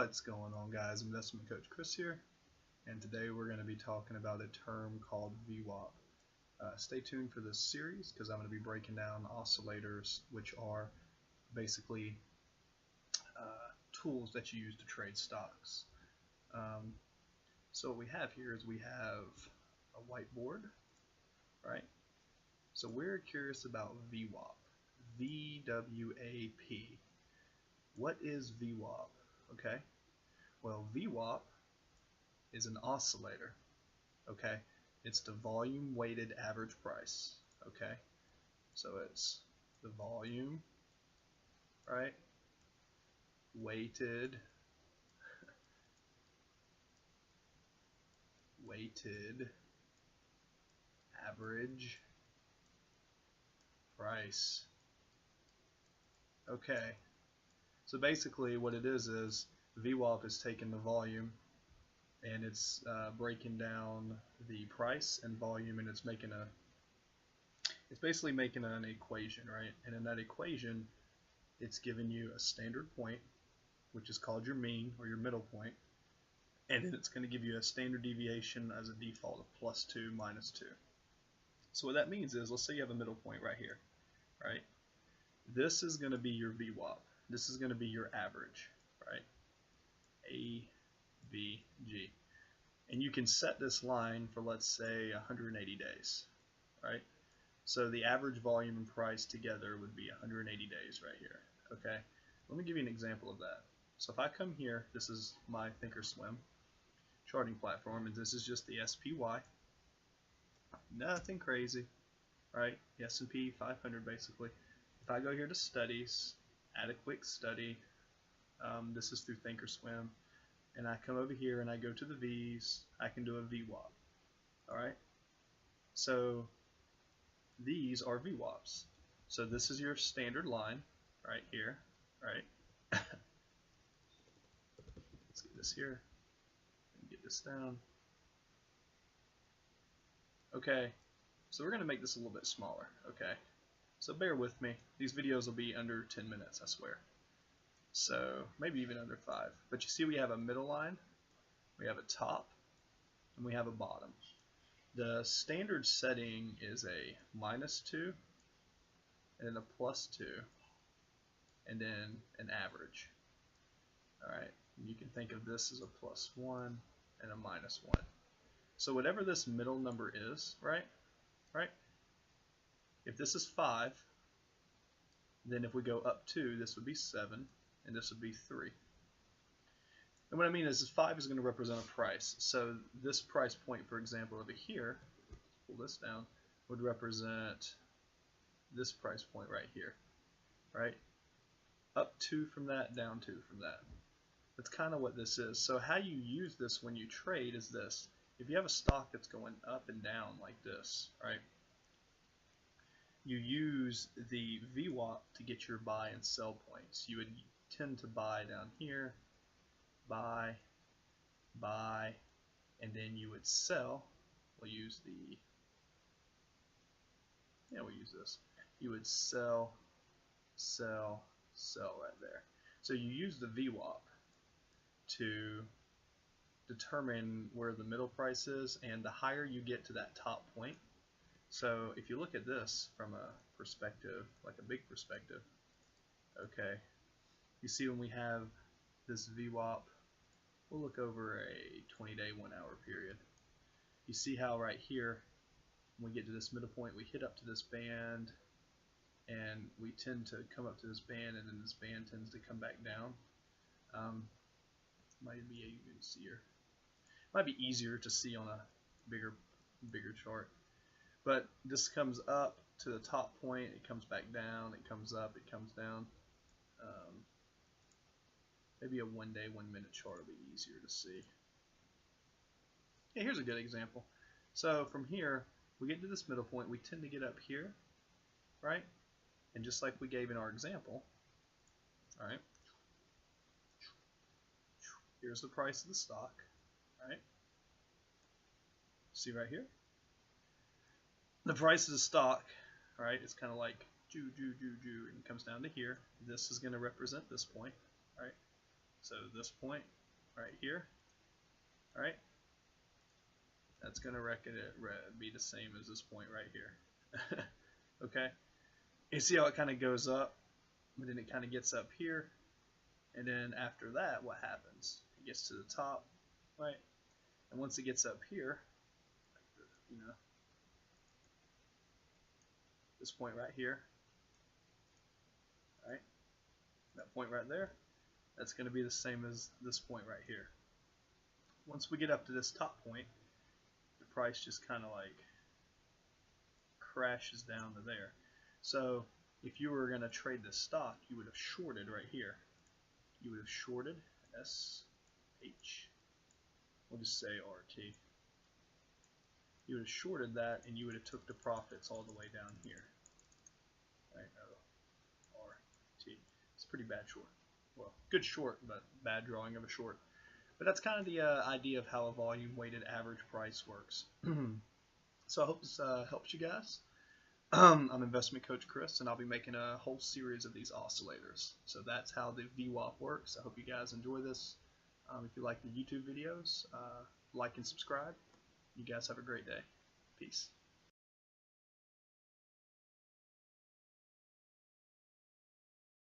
What's going on, guys? Investment Coach Chris here, and today we're going to be talking about a term called Vwap. Stay tuned for this series because I'm going to be breaking down oscillators, which are basically tools that you use to trade stocks. So what we have here is we have a whiteboard, right? So we're curious about Vwap, V-W-A-P. What is Vwap? Okay, well, Vwap is an oscillator. Okay, it's the volume weighted average price. Okay, so it's the volume, right, weighted average price. Okay, so basically what it is Vwap is taking the volume and it's breaking down the price and volume, and it's basically making an equation, right? And in that equation, it's giving you a standard point, which is called your mean or your middle point, and then it's going to give you a standard deviation as a default of +2, -2. So what that means is, let's say you have a middle point right here, right? This is going to be your Vwap. This is going to be your average, right? A, B, G. And you can set this line for, let's say, 180 days, right? So the average volume and price together would be 180 days right here, okay? Let me give you an example of that. So if I come here, this is my thinkorswim charting platform, and this is just the SPY. Nothing crazy, right? The S&P 500 basically. If I go here to studies, add a quick study, this is through thinkorswim, and I come over here and I go to the V's, I can do a Vwap. Alright? So these are Vwaps. So this is your standard line right here, right? Let's get this here and get this down. Okay, so we're going to make this a little bit smaller, okay? So bear with me. These videos will be under 10 minutes, I swear. So maybe even under 5. But you see we have a middle line, we have a top, and we have a bottom. The standard setting is a -2, and then a +2, and then an average. Alright, you can think of this as a +1 and a -1. So whatever this middle number is, right? If this is 5, then if we go up 2, this would be 7, and this would be 3. And what I mean is 5 is going to represent a price. So this price point, for example, over here, pull this down, would represent this price point right here, right? Up 2 from that, down 2 from that. That's kind of what this is. So how you use this when you trade is this. If you have a stock that's going up and down like this, right? You use the Vwap to get your buy and sell points. You would tend to buy down here, buy, and then you would sell. We'll use this. You would sell right there. So you use the Vwap to determine where the middle price is, and the higher you get to that top point. So if you look at this from a perspective, like a big perspective, okay, you see when we have this Vwap, we'll look over a 20-day, 1-hour period. You see how right here, when we get to this middle point, we hit up to this band, and we tend to come up to this band, and then this band tends to come back down. Might be easier. Might be easier to see on a bigger chart. But this comes up to the top point, it comes back down, it comes up, it comes down. Maybe a 1-day, 1-minute chart will be easier to see. Yeah, here's a good example. So from here, we get to this middle point, we tend to get up here, right? And just like we gave in our example, all right? Here's the price of the stock, right? See right here? The price of the stock, right, it's kind of like and it comes down to here. This is going to represent this point, right? So this point right here, right? That's going to be the same as this point right here. Okay? You see how it kind of goes up, and then it kind of gets up here, and then after that, what happens? It gets to the top, right? And once it gets up here, you know, this point right here, right? That point right there, that's going to be the same as this point right here. Once we get up to this top point, the price just kind of like crashes down to there. So if you were going to trade this stock, you would have shorted right here. You would have shorted SH. We'll just say RT. You would have shorted that, and you would have took the profits all the way down here. Right? RT. It's a pretty bad short. Well, good short, but bad drawing of a short. But that's kind of the idea of how a volume-weighted average price works. So I hope this helps you guys. I'm Investment Coach Chris, and I'll be making a whole series of these oscillators. So that's how the Vwap works. I hope you guys enjoy this. If you like the YouTube videos, like and subscribe. You guys have a great day. Peace.